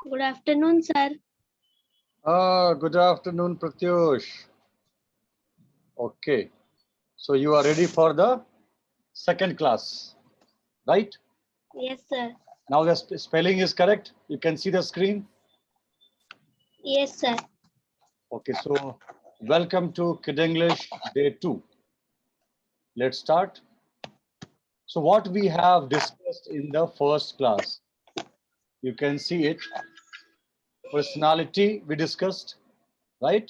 Good afternoon, sir. Good afternoon, Pratyush. Okay, so you are ready for the second class, right? Yes, sir. Now the spelling is correct. You can see the screen. Yes, sir. Okay, so welcome to Kid English Day 2. Let's start. So what we have discussed in the first class, you can see it. Personality we discussed, right?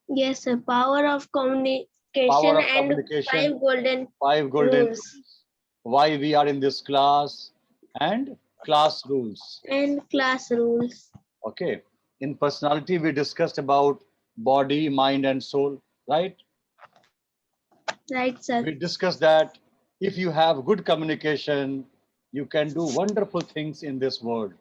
Yes, sir. Power of communication Power of and communication, 5 golden 5 golden rules. rules, why we are in this class, and class rules. And class rules. Okay. In personality, we discussed about body, mind, and soul, right? Right, sir. We discussed that if you have good communication, you can do wonderful things in this world.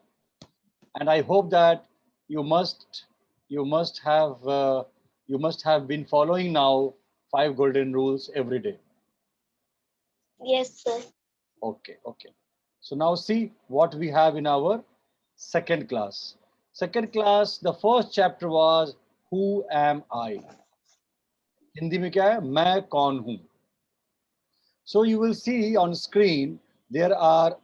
And I hope that you must you must have uh, you must have been following now 5 golden rules every day. Yes, sir. Okay, okay. So now see what we have in our second class. Second class, the first chapter was Who am I? Hindi में क्या है मैं कौन हूं So you will see on screen there are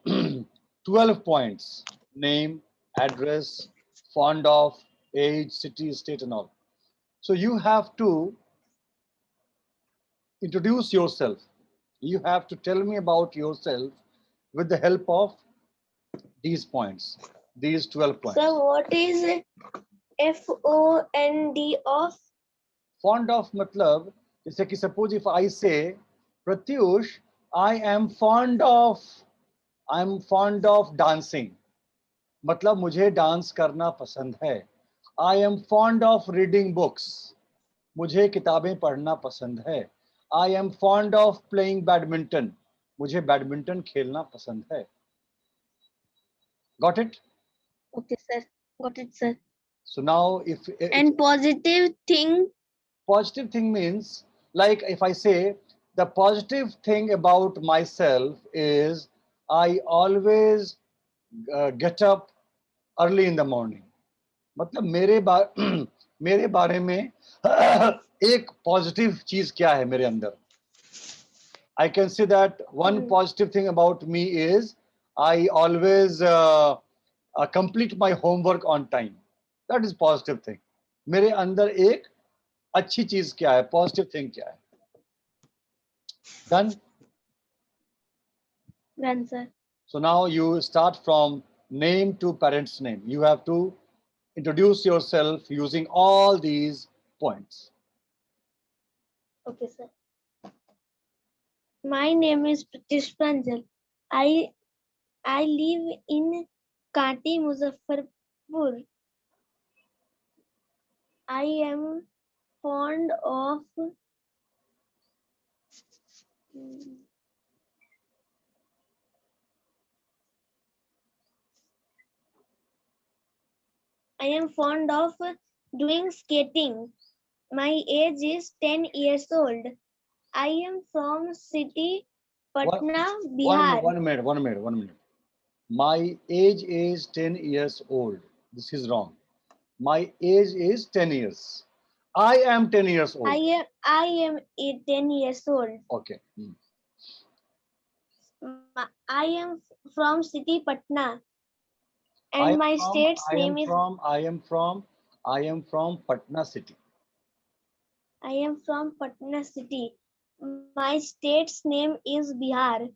12 points: name, address, fond of, age, city, state, and all. So you have to introduce yourself. You have to tell me about yourself with the help of these points, these 12 points. So, what is FOND of? Fond of मतलब जैसे कि suppose if I say Pratyush, I'm fond of dancing. मतलब मुझे dance करना पसंद है. I am fond of reading books. मुझे किताबें पढ़ना पसंद है. I am fond of playing badminton. मुझे बैडमिंटन खेलना पसंद है. Got it? Okay, sir. Got it, sir. So now if And positive thing. positive thing means, like if I say the positive thing about myself is I always get up early in the morning. मतलब मेरे बारे में एक positive चीज क्या है मेरे अंदर I can say that one positive thing about me is I always complete my homework on time. That is positive thing. मेरे अंदर एक अच्छी चीज क्या है पॉजिटिव थिंग क्या है Done? Done, sir. So now you start from name to parent's name. You have to introduce yourself using all these points. Okay, sir. My name is Pratish Pranjal. I live in Kanti, Muzaffarpur. I am fond of doing skating. My age is 10 years old. I am from city Patna, Bihar. One minute. My age is 10 years old. This is wrong. My age is 10 years. I am 10 years old. I am 10 years old. Okay. I am from city Patna. And my state's name is I am from Patna city. I am from Patna city. My state's name is Bihar.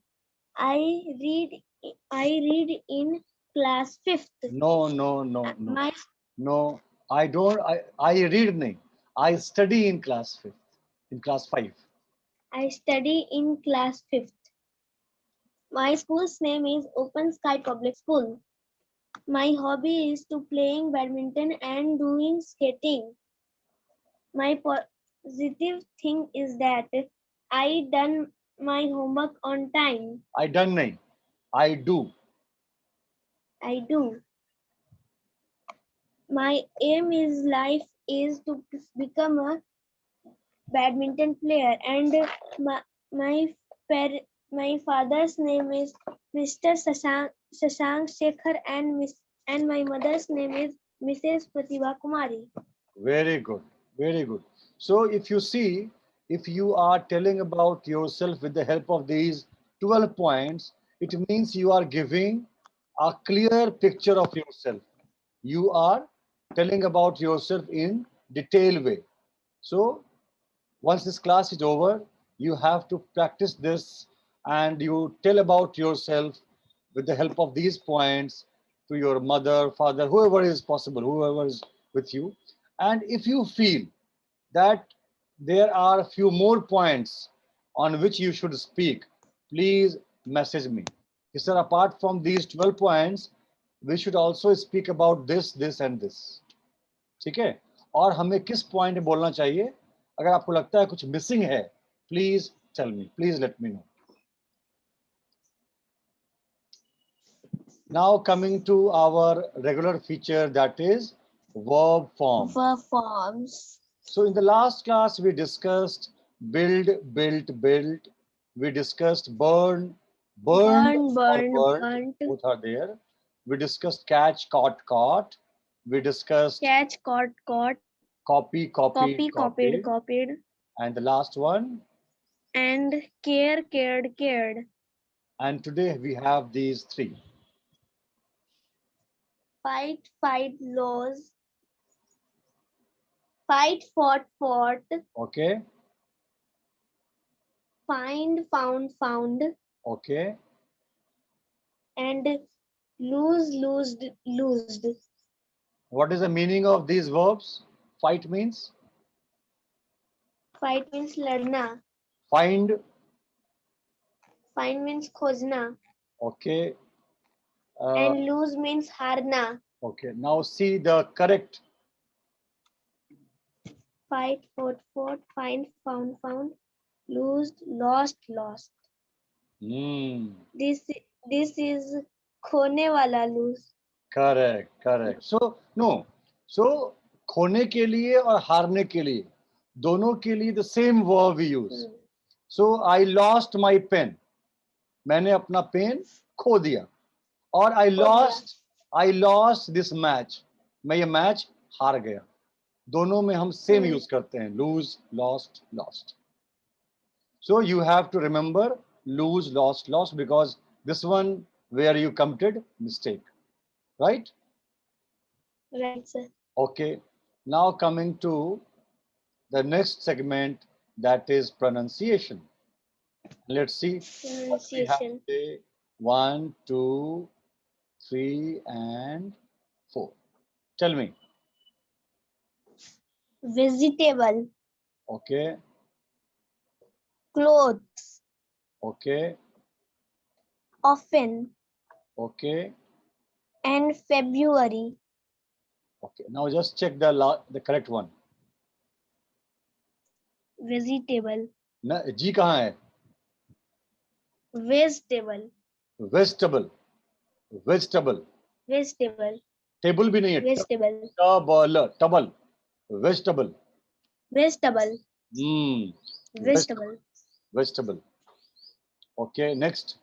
I read in class 5th. No. No, I don't. I read nahi. I study in class 5th. In class 5. I study in class 5th. My school's name is Open Sky Public School. My hobby is to playing badminton and doing skating. My positive thing is that I done my homework on time. I done nahi. I do. I do. My aim is life is to become a badminton player, and my par- my father's name is Mr. Shashank Shekhar, and my mother's name is Mrs. Pratibha Kumari. Very good. Very good. So if you see, if you are telling about yourself with the help of these 12 points, it means you are giving a clear picture of yourself. You are telling about yourself in detailed way. So once this class is over, you have to practice this and you tell about yourself with the help of these points to your mother, father, whoever is possible, whoever is with you. And if you feel that there are a few more points on which you should speak, please message me. Sir, apart from these 12 points, we should also speak about this and this. ठीक है, और हमें किस point में बोलना चाहिए? अगर आपको लगता है कुछ मिसिंग है, please tell me, please let me know. Now coming to our regular feature, that is verb form. Verb forms. So in the last class we discussed build, built, built. We discussed burn, burned, Burn, or burnt. burnt. Both are there. We discussed catch, caught, caught. We discussed Catch, caught, caught. copy, copied, Copy, copied. And the last one. And care, cared, cared. And today we have these three. Fight, lose. Fight, fought. Okay. Find, found. Okay. And losed. What is the meaning of these verbs? Fight means? Fight means ladna. Find. Find means khojna. Okay. And lose means harna. Okay. Now see the correct. Fight, fought. Find, found. Lose, lost. This is खोने वाला lose. Correct. So no. So खोने के लिए और हारने के लिए दोनों के लिए the same verb we use. So I lost my pen. मैंने अपना पेन खो दिया. और I lost this match. मैं ये मैच हार गया. दोनों में हम सेम यूज करते हैं, lose, lost. So you have to remember lose, lost, because this one where you committed mistake, right? Right, sir. Okay. Now coming to the next segment, that is pronunciation. Let's see. Pronunciation. 1, 2, 3, and 4. Tell me. Vegetable. Okay. Clothes. Okay. Often. Okay. And February. Okay. Now just check the correct one. Vegetable. ना जी कहाँ है? Vegetable. Vegetable. Table भी नहीं है. Vegetable. Table. Vegetable. Vegetable. Okay, next.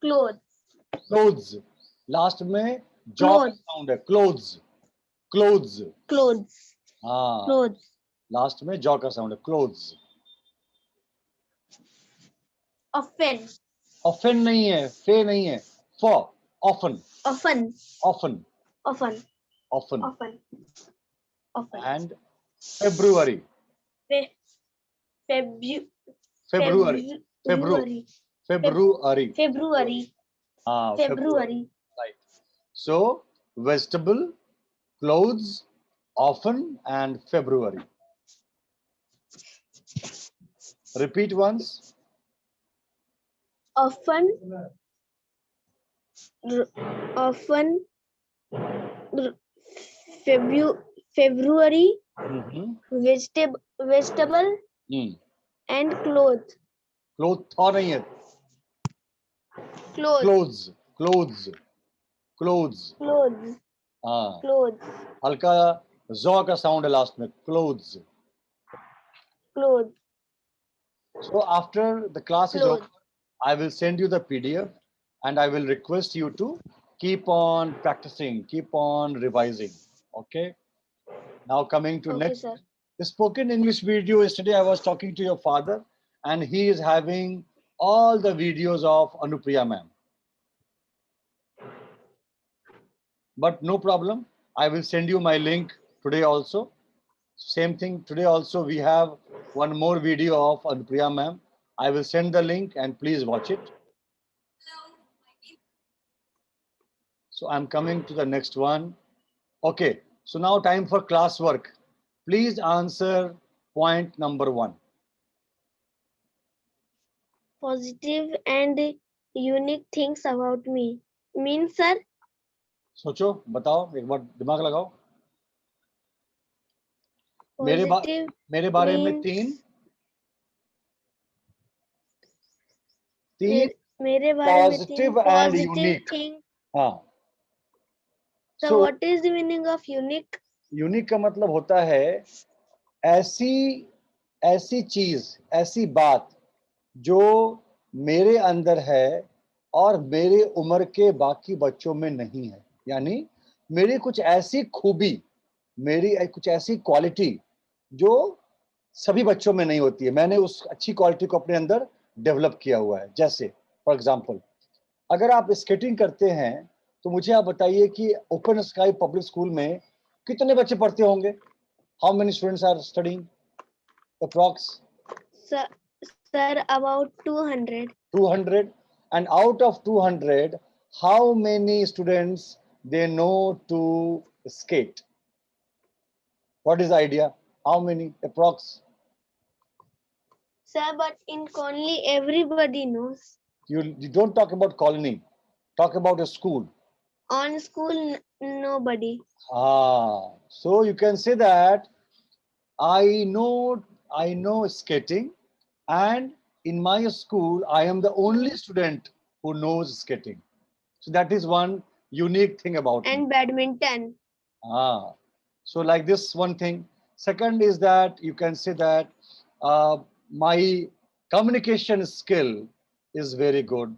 Clothes. Last में jaw का sound है. Clothes. हाँ. Clothes. Last में jaw का sound है. Clothes. Often नहीं है. Fe नहीं है. For. Often. And February. February. Right. So vegetable, clothes, often, and February. Repeat once. Often. February. Vegetable. And clothes. Cloth था नहीं है, Clothes. Clothes, clothes, clothes. Clothes. हाँ, Clothes. हल्का जॉ का साउंड है लास्ट में, clothes. Clothes. So after the class is over, Clothes. I will send you the PDF and I will request you to keep on practicing, keep on revising. Okay. Now coming to Okay, next, sir. the spoken English video. Yesterday I was talking to your father and he is having all the videos of Anupriya ma'am. But no problem. I will send you my link today also. Same thing today also we have one more video of Anupriya ma'am. I will send the link and please watch it. So I'm coming to the next one. Okay, so now time for classwork. Please answer point number 1. Positive and unique things about me. Means, sir, सोचो, बताओ, एक बार दिमाग लगाओ. मेरे positive मेरे बारे में means तीन मेरे बारे में तीन positive and positive unique. thing. हाँ. So So what is the meaning of unique? Unique का मतलब होता है ऐसी ऐसी चीज, ऐसी बात जो मेरे अंदर है और मेरे उम्र के बाकी बच्चों में नहीं है. यानी मेरी कुछ ऐसी खूबी, मेरी कुछ ऐसी क्वालिटी जो सभी बच्चों में नहीं होती है. मैंने उस अच्छी क्वालिटी को अपने अंदर डेवलप किया हुआ है. जैसे फॉर एग्जांपल, अगर आप स्केटिंग करते हैं तो मुझे आप बताइए कि ओपन स्काई पब्लिक स्कूल में कितने बच्चे पढ़ते होंगे? How many students are studying approx? Sir, about 200. 200. And out of 200, how many students they know to skate? What is the idea? How many approx? Sir, but in Conley everybody knows. You don't talk about colony, talk about a school. On school, nobody. So you can say that I know skating, and in my school I am the only student who knows skating. So that is one unique thing about me. And badminton. So like this one thing. Second is that you can say that my communication skill is very good.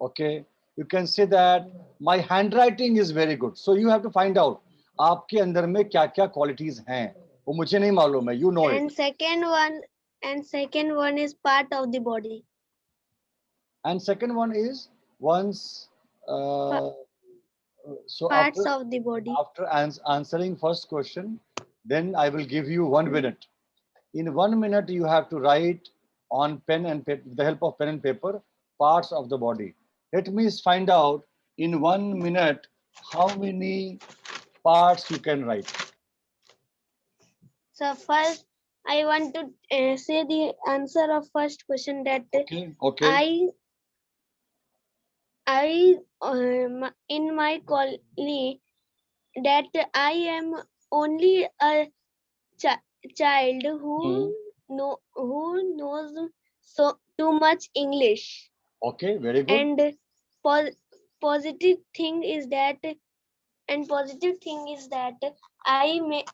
Okay, you can say that my handwriting is very good. So you have to find out आपके अंदर में क्या क्या qualities हैं, वो मुझे नहीं मालूम है, you know it. And second one is part of the body. And second one is once so Parts of the body. after answering first question, then I will give you 1 minute. In 1 minute, you have to write on pen and paper, with the help of pen and paper, parts of the body. Let me find out in 1 minute how many parts you can write. So first, I want to say the answer of first question that Okay. I in my colony that I am only a child who knows so too much English. Okay, very good. And positive thing is that I make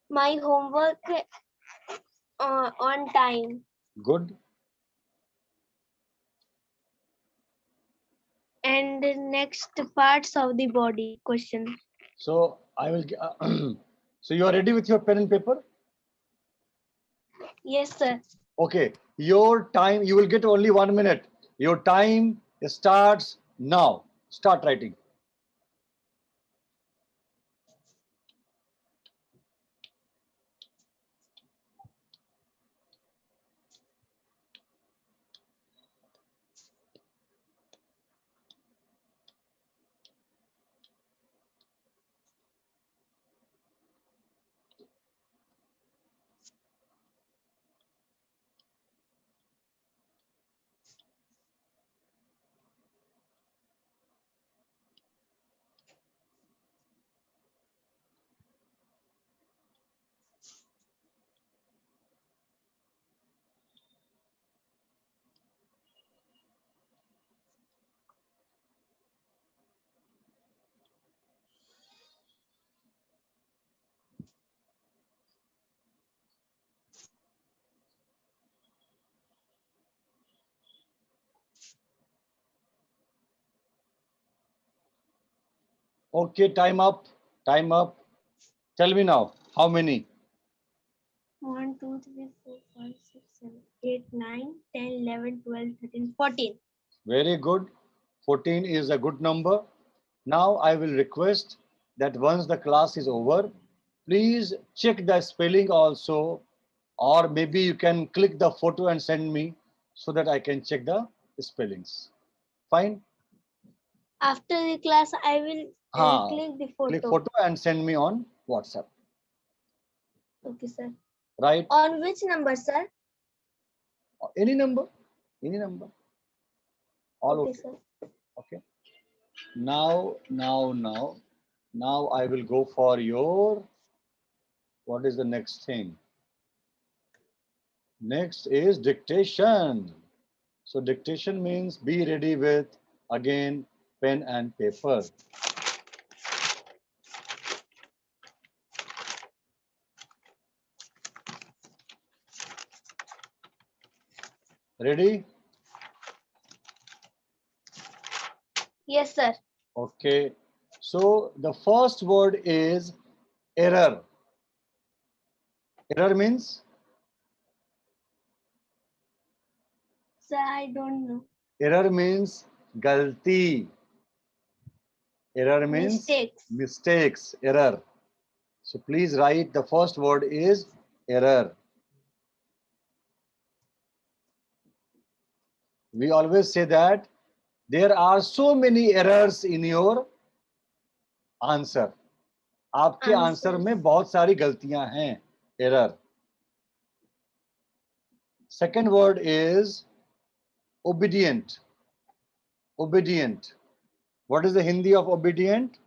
my homework on time. Good. And the next parts of the body question. So I will. So you are ready with your pen and paper? Yes, sir. Okay, your time, you will get only 1 minute. Your time starts now. Start writing. Okay, time up. Time up. Tell me now, how many? 1, 2, 3, 4, 5, 6, 7, 8, 9, 10, 11, 12, 13, 14. Very good. 14 is a good number. Now I will request that once the class is over, please check the spelling also, or maybe you can click the photo and send me so that I can check the spellings. Fine? After the class, I will Ha, click the click photo. photo and send me on WhatsApp. Okay, sir. Right? On which number, sir? Any number? Any number? All Okay, okay. sir. Okay. Now I will go for your, what is the next thing? Next is dictation. So dictation means be ready with, again, pen and paper. Ready? Yes, sir. Okay. So the first word is error. Error means, Sir, I don't know. error means galti. Error means Mistakes. mistakes, error. So please write, the first word is error. We always say that there are so many errors in your answer, आपके answer में बहुत सारी गलतियां हैं, error. Second word is obedient. Obedient, what is the Hindi of obedient?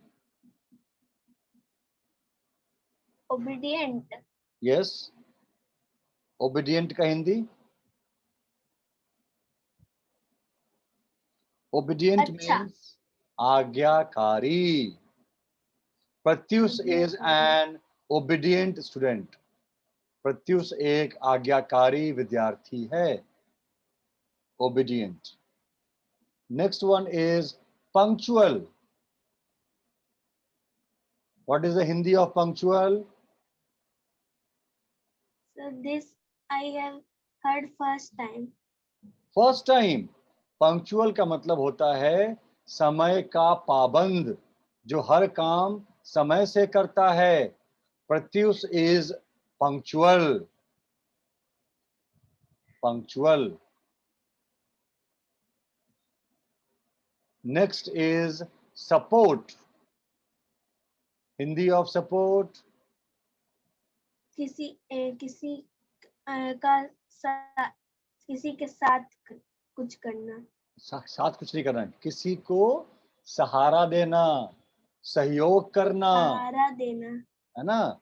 Obedient. Yes, obedient का Hindi? Obedient अच्छा. Means आज्ञाकारी. Pratyush is an obedient student. Pratyush एक आज्ञाकारी विद्यार्थी है. Obedient. Next one is punctual. What is the Hindi of punctual? So this I have heard first time. First time. Punctual का मतलब होता है समय का पाबंद, जो हर काम समय से करता है. Pratyush is punctual. Punctual. Next is support. Hindi of support? किसी किसी का किसी के साथ कुछ करना. साथ कुछ नहीं करना, किसी को सहारा देना, सहयोग करना, सहारा देना. है ना?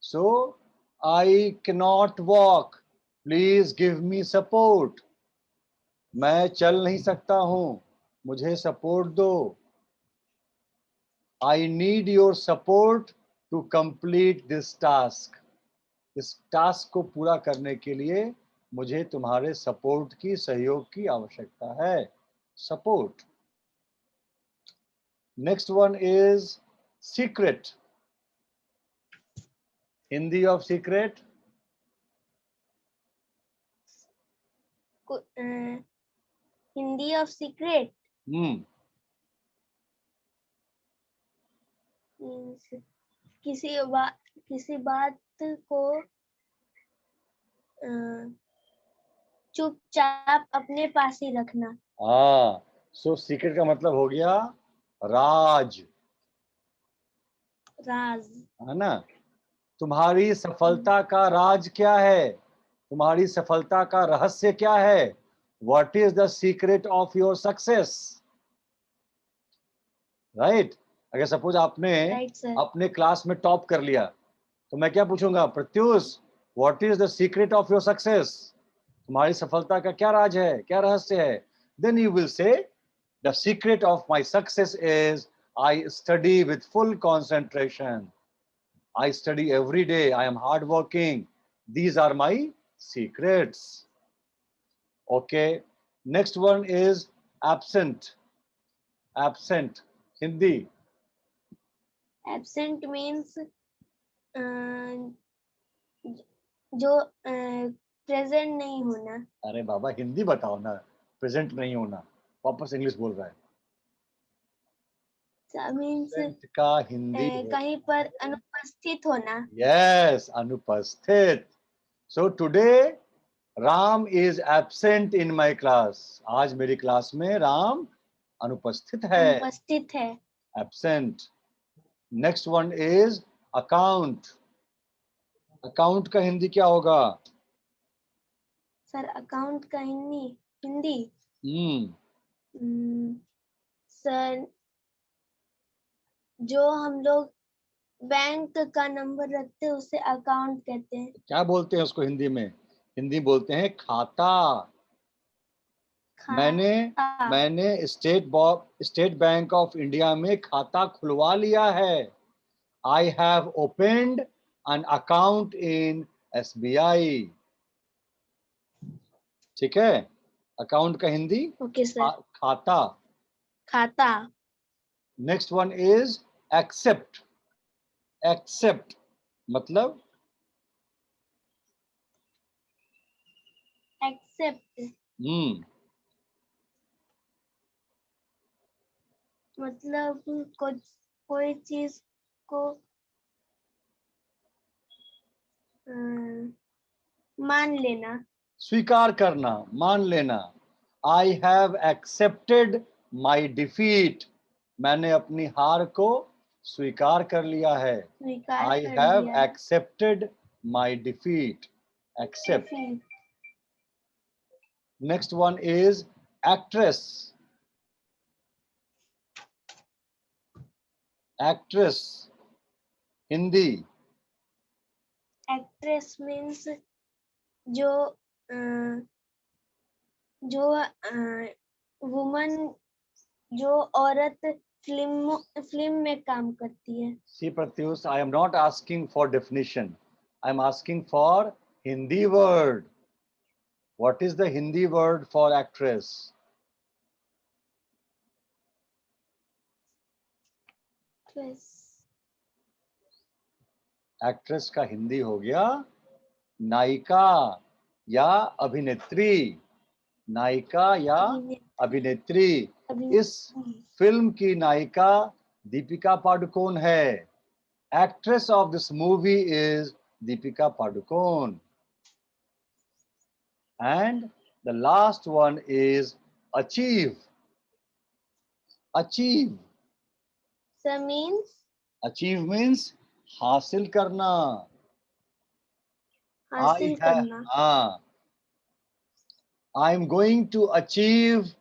So I cannot walk, please give me support. मैं चल नहीं सकता हूं, मुझे सपोर्ट दो. I need your support to complete this task. इस टास्क को पूरा करने के लिए मुझे तुम्हारे सपोर्ट की, सहयोग की आवश्यकता है. Support. Next one is secret. Hindi of secret? Hindi of secret. किसी बात को चुपचाप अपने पास ही रखना. हाँ, सो सीक्रेट का मतलब हो गया राज. राज, है ना? तुम्हारी सफलता का राज क्या है? तुम्हारी सफलता का रहस्य क्या है? What is the secret of your success? Right? अगर सपोज आपने अपने क्लास में टॉप कर लिया, तो मैं क्या पूछूंगा? Pratyush, what is the secret of your success? तुम्हारी सफलता का क्या राज है, क्या रहस्य है? Then you will say, the secret of my success is I study with full concentration. I study every day. I am hardworking. These are my secrets. Okay. Next one is absent. Absent. Hindi. Absent means जो present नहीं होना. अरे बाबा हिंदी बताओ ना, present नहीं होना, वापस English बोल रहा है. मीन्स Present का हिंदी कहीं पर अनुपस्थित होना. यस, अनुपस्थित. So today Ram is absent in my class. आज मेरी क्लास में राम अनुपस्थित है, अनुपस्थित है. Absent. Next one is account. Account का हिंदी क्या होगा? सर अकाउंट का हिंदी हम्म सर जो हम लोग बैंक का नंबर रखते हैं उसे अकाउंट कहते हैं. क्या बोलते हैं उसको हिंदी में? हिंदी बोलते हैं खाता. मैंने स्टेट बैंक ऑफ इंडिया में खाता खुलवा लिया है. I have opened an account in SBI. ठीक है, अकाउंट का हिंदी ओके सर. खाता. खाता. Next one is accept. Accept मतलब एक्सेप्ट मतलब कोई चीज को मान लेना. स्वीकार करना, मान लेना. I have accepted my defeat. मैंने अपनी हार को स्वीकार कर लिया है. I have accepted my defeat. Accept. Next one is actress. Actress Hindi. Actress means जो वुमन जो औरत फिल्म में काम करती है. See Pratyush, I am not asking for definition. I am asking for Hindi word. What is the Hindi word for actress? Actress का हिंदी हो गया नायिका या अभिनेत्री. नायिका या अभिनेत्री. इस फिल्म की नायिका दीपिका पादुकोण है. Actress of this movie is Deepika Padukone. And the last one is achieve. Achieve. So means? Achieve means हासिल करना. हासिल करना. हाँ. I am going to achieve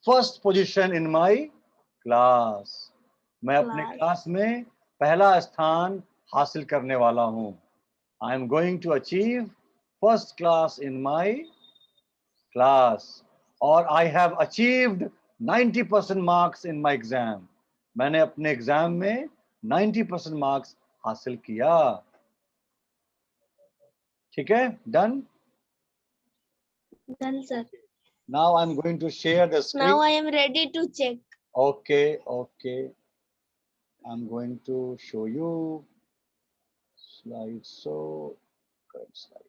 first position in my class. मैं अपने क्लास में पहला स्थान हासिल करने वाला हूँ. I am going to achieve first class in my class. और I have achieved 90% marks in my exam. मैंने अपने एग्जाम में 90% मार्क्स हासिल किया. ठीक है, done. Done, sir. Now I'm going to share the screen. Now I am ready to check. Okay. I'm going to show you slide. So, correct slide.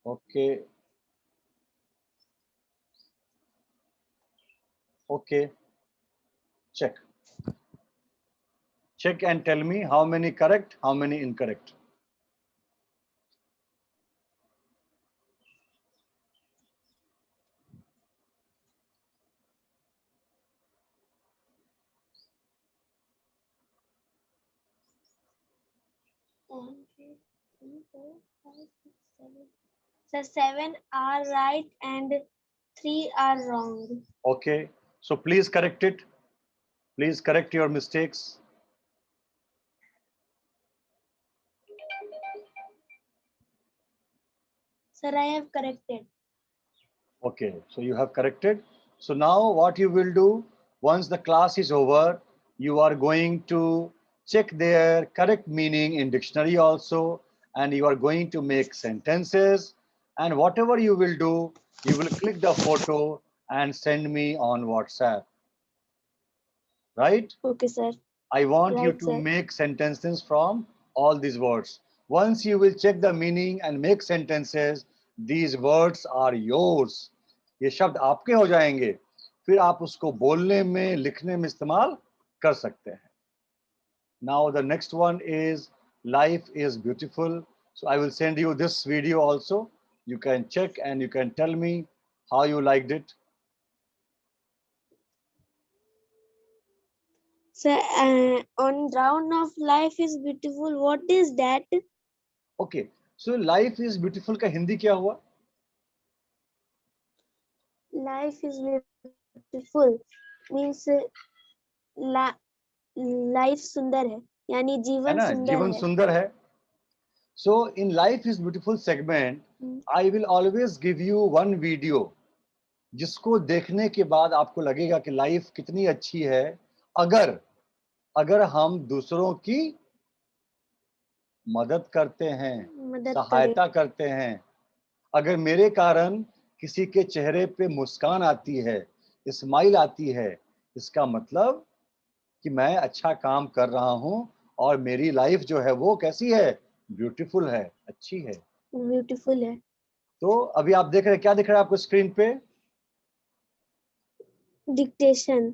Okay. Check and tell me how many correct, how many incorrect. So 7 are right and 3 are wrong. Okay, so please correct it. Please correct your mistakes. Sir, I have corrected. Okay, so you have corrected. So now what you will do, once the class is over, you are going to check their correct meaning in dictionary also, and you are going to make sentences, and whatever you will do, You will click the photo and send me on WhatsApp. Right? Okay, sir. I want you Right, to sir. make sentences from all these words. Once you will check the meaning and make sentences, these words are yours. ये शब्द आपके हो जाएंगे, फिर आप उसको बोलने में, लिखने में इस्तेमाल कर सकते हैं. Now the next one is life is beautiful. So I will send you this video also. You can check and you can tell me how you liked it. Sir, on round of life is beautiful. What is that? Okay. So life is beautiful का हिंदी क्या हुआ? Life is beautiful means la, life सुंदर है, यानी है जीवन ना, सुंदर जीवन है. सुंदर है. So in life is beautiful segment, I will always give you one video जिसको देखने के बाद आपको लगेगा कि लाइफ कितनी अच्छी है अगर अगर हम दूसरों की मदद करते हैं, मदद सहायता करते हैं. अगर मेरे कारण किसी के चेहरे पे मुस्कान आती है, स्माइल आती है, इसका मतलब कि मैं अच्छा काम कर रहा हूं और मेरी लाइफ जो है वो कैसी है, ब्यूटीफुल है, अच्छी है. ब्यूटीफुल है. तो अभी आप देख रहे हैं, क्या दिख रहा है आपको स्क्रीन पे? डिक्टेशन.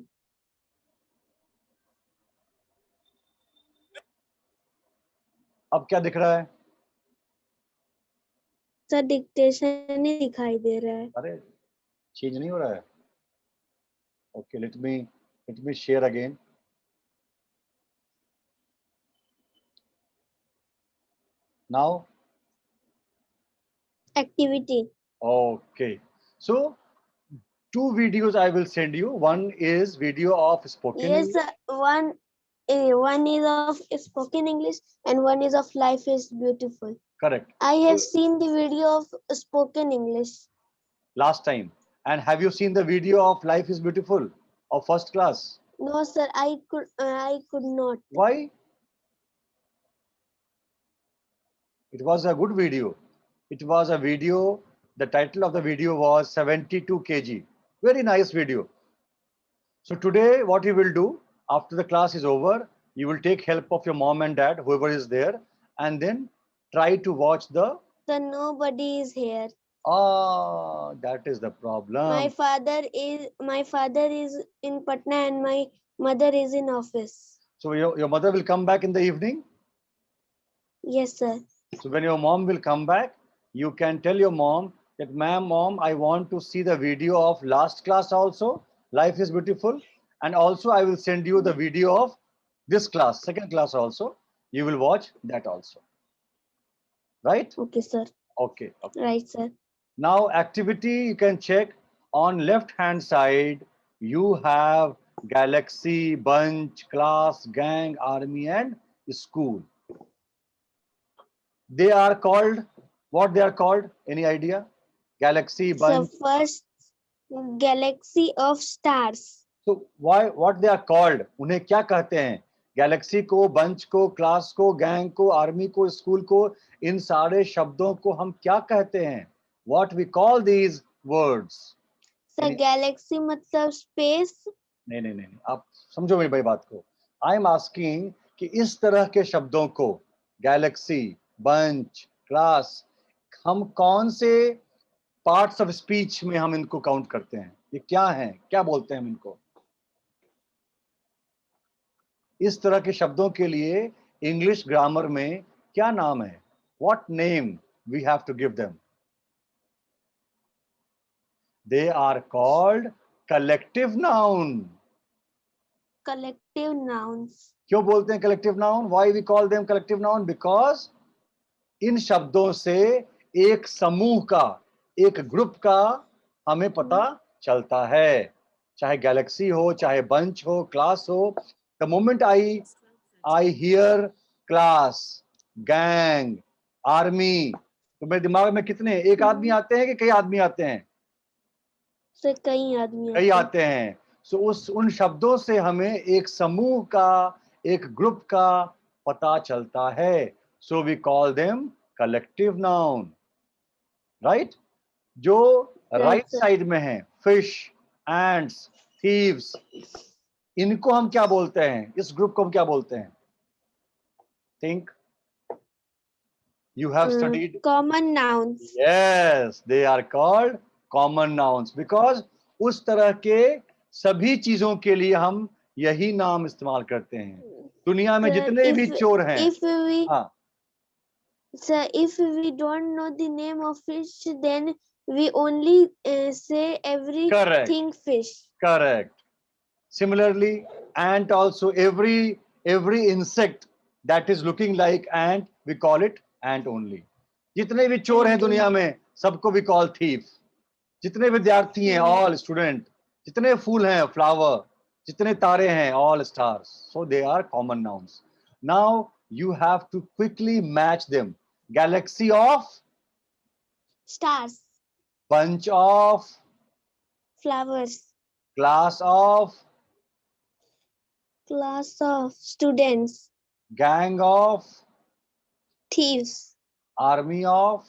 अब क्या दिख रहा है? सर डिक्टेशन ही दिखाई दे रहा है. अरे चेंज नहीं हो रहा है. Okay, let me share again. Now activity. okay, so two videos I will send you. One is video of spoken Yes, English. one is of spoken English and one is of life is beautiful. Correct. I have seen the video of spoken English. Last time. And have you seen the video of life is beautiful of first class? No, sir, I could not. Why? It was a good video. It was a video. The title of the video was 72 kg. Very nice video. So today, what you will do after the class is over, you will take help of your mom and dad, whoever is there, and then try to watch the. So nobody is here. Ah, that is the problem. My father is in Patna and my mother is in office. So your mother will come back in the evening. Yes, sir. So when your mom will come back, you can tell your mom that, ma'am, mom, I want to see the video of last class also. Life is beautiful. And also I will send you the video of this class, second class also. You will watch that also. Right? Okay, sir. Okay. Right, sir. Now activity, you can check on left hand side. You have galaxy, bunch, class, gang, army, and school. They are called, what they are called? Any idea? Galaxy, bunch. So first, galaxy of stars. So why, what they are called? उन्हें क्या कहते हैं? Galaxy को, bunch को, class को, gang को, army को, school को, इन सारे शब्दों को हम क्या कहते हैं? What we call these words? So galaxy मतलब space. नहीं नहीं नहीं, आप समझो मेरी भाई बात को. आई एम आस्किंग कि इस तरह के शब्दों को, गैलेक्सी, बंच, क्लास, हम कौन से पार्ट्स ऑफ स्पीच में हम इनको काउंट करते हैं? ये क्या हैं? क्या बोलते हैं हम इनको? इस तरह के शब्दों के लिए इंग्लिश ग्रामर में क्या नाम है? What name we have to give them? They are called collective noun. Collective nouns. क्यों बोलते हैं collective noun? Why we call them collective noun? Because इन शब्दों से एक समूह का, एक ग्रुप का हमें पता चलता है. चाहे गैलेक्सी हो, चाहे बंच हो, क्लास हो. The moment I hear class, gang, army, तो मेरे दिमाग में कितने, एक आदमी आते हैं कि कई आदमी आते हैं? से कई आदमी कई आते हैं. सो उन शब्दों से हमें एक समूह का, एक ग्रुप का पता चलता है. So we call them collective noun, right? जो Right, राइट sir. साइड में है, फिश, एंड्स, थीव्स, इनको हम क्या बोलते हैं? इस ग्रुप को हम क्या बोलते हैं? Think, you have studied. Common nouns. Yes, they are called common nouns because उस तरह के सभी चीजों के लिए हम यही नाम इस्तेमाल करते हैं. दुनिया में Sir, जितने भी चोर हैं, if we हाँ, sir, if we don't know the name of fish, then we only say correct, everything fish. correct. Similarly, ant also, every insect that is looking like ant, we call it ant only. जितने भी चोर हैं Ant दुनिया में, सबको we call thief. जितने विद्यार्थी हैं, all student, जितने फूल हैं, flower, जितने तारे हैं, all stars. So they are common nouns. Now you have to quickly match them. Galaxy of, Stars, bunch of, flowers, class of, class of students, gang of, thieves, army of,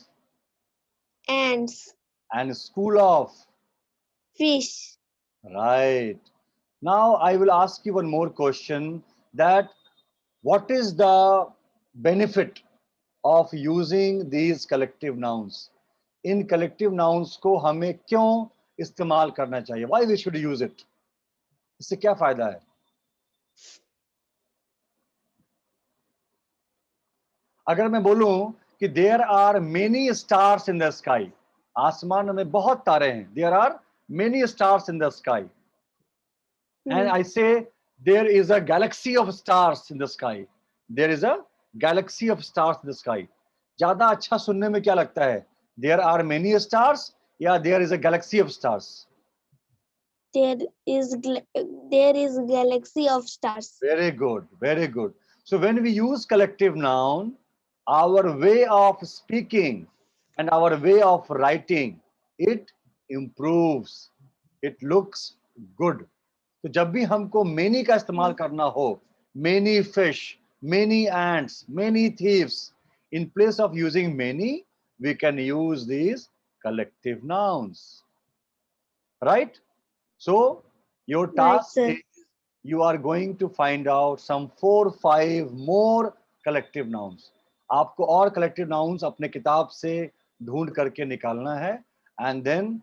ants, and school of. fish. Right. Now I will ask you one more question, that what is the benefit of using these collective nouns? In collective nouns को हमें क्यों इस्तेमाल करना चाहिए? Why we should use it? इससे क्या फायदा है? अगर मैं बोलूं कि there are many stars in the sky, आसमान में बहुत तारे हैं, there are many stars in the sky, and I say there is a galaxy of stars in the sky, there is a galaxy of stars in the sky, ज्यादा अच्छा सुनने में क्या लगता है? There are many stars या there is a galaxy of stars? There is galaxy of stars. Very good, very good. So when we use collective noun, our way of speaking and our way of writing, it improves. It looks good. तो जब भी हमको many का इस्तेमाल करना हो, many fish, many ants, many thieves, in place of using many, we can use these collective nouns. Right? So your Right, task sir. is, you are going to find out some 4-5 more collective nouns. आपको और collective nouns अपने किताब से ढूंढ करके निकालना है, and then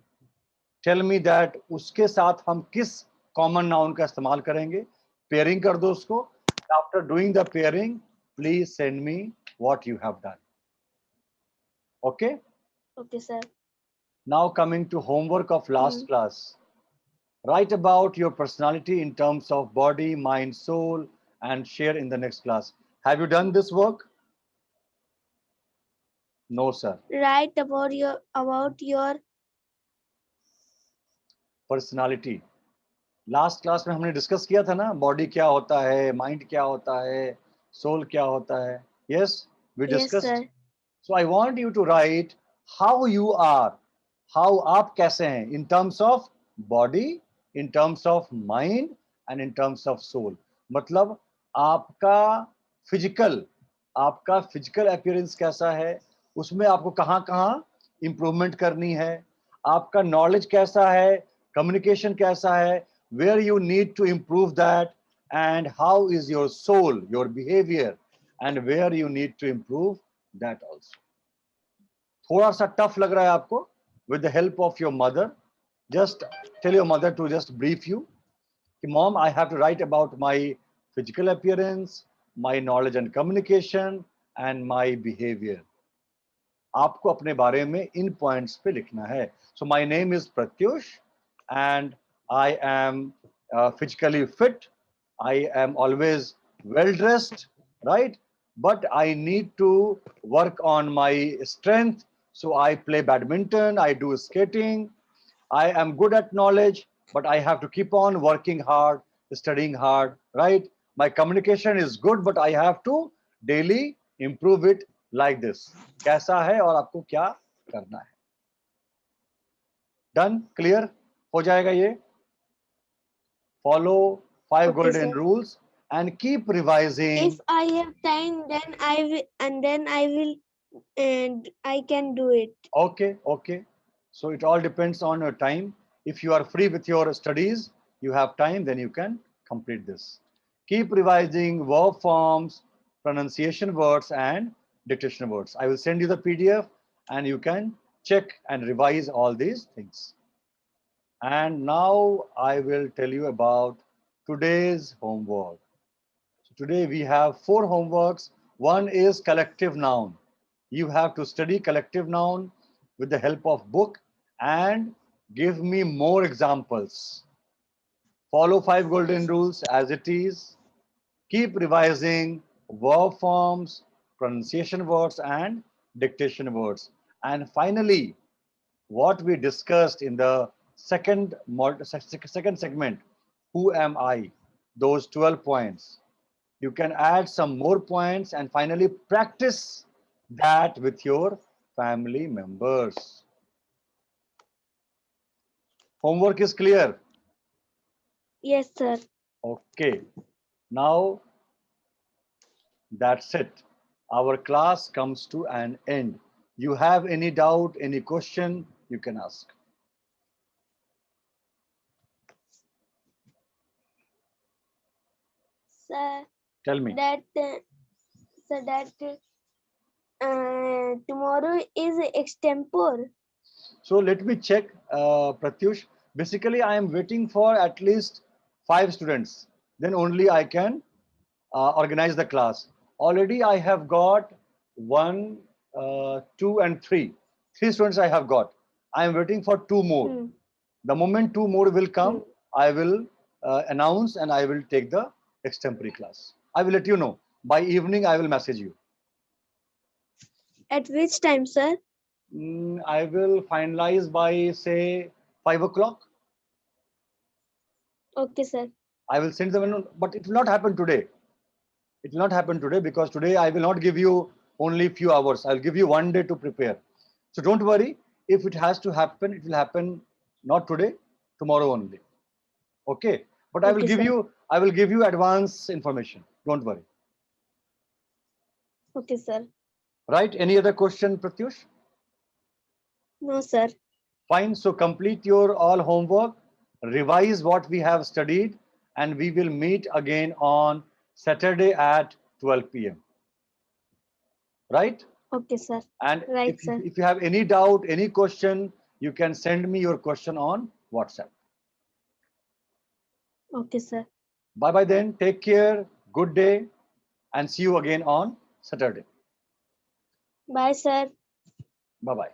tell me that उसके साथ हम किस common noun का इस्तेमाल करेंगे. Pairing कर दो उसको. After doing the pairing, please send me what you have done. Okay? Okay, sir. Now coming to homework of last class. Write about your personality in terms of body, mind, soul, and share in the next class. Have you done this work? No, sir. Write about your Personality. Last class में हमने discuss किया था ना, body क्या होता है, mind क्या होता है, सोल क्या होता है. Yes, we Yes, discussed. sir. So I want you to write how you are, how आप कैसे हैं, in terms of body, in terms of mind and in terms of soul. मतलब आपका फिजिकल अपीयरेंस कैसा है, उसमें आपको कहाँ कहाँ इंप्रूवमेंट करनी है, आपका नॉलेज कैसा है, कम्युनिकेशन कैसा है, where you need to improve that, and how is your soul, your behavior, and where you need to improve that also. थोड़ा सा टफ लग रहा है आपको? With the help of your mother, just tell your mother to just brief you. Mom, I have to write about my physical appearance, my knowledge and communication, and my behavior. आपको अपने बारे में इन points पे लिखना है. So my name is Pratyush and I am physically fit. I am always well dressed, right? But I need to work on my strength. So I play badminton, I do skating. I am good at knowledge, but I have to keep on working hard, studying hard, right? My communication is good, but I have to daily improve it like this. कैसा है और आपको क्या करना है. Done? Clear? हो जाएगा ये? Follow 5 Okay, golden sir. rules and keep revising. If I have time, then I will, and I can do it. Okay, okay. So it all depends on your time. If you are free with your studies, you have time, then you can complete this. Keep revising verb forms, pronunciation words, and dictation words. I will send you the PDF and you can check and revise all these things. And now I will tell you about today's homework. So today we have 4 homeworks. One is collective noun. You have to study collective noun with the help of book and give me more examples. Follow 5 golden rules as it is. Keep revising verb forms, pronunciation words, and dictation words. And finally, what we discussed in the second segment, who am I? Those 12 points. You can add some more points and finally practice that with your family members. Homework is clear. Yes, sir. Okay. Now that's it. Our class comes to an end. You have any doubt, any question, you can ask. Sir, Tell me. Tomorrow is extempore. So let me check, Pratyush. Basically, I am waiting for at least 5 students. Then only I can organize the class. Already I have got 1, 2, and 3. 3 students I have got. I am waiting for 2 more. The moment 2 more will come, I will announce and I will take the extempore class. I will let you know. By evening, I will message you. At which time, sir? I will finalize by say 5 o'clock. Okay, sir. I will send them, but it will not happen today. It will not happen today because today I will not give you only few hours. I'll give you 1 day to prepare. So don't worry. If it has to happen, it will happen not today, tomorrow only. Okay. But Okay, sir. I will give you advance information. Don't worry. Okay, sir. Right? Any other question, Pratyush? No, sir. Fine. So complete your all homework, revise what we have studied, and we will meet again on Saturday at 12 p.m. Right? Okay, sir. And Right, sir. if you have any doubt, any question, you can send me your question on WhatsApp. Okay, sir. Bye bye then. Take care. Good day. And see you again on Saturday. Bye, sir. Bye bye.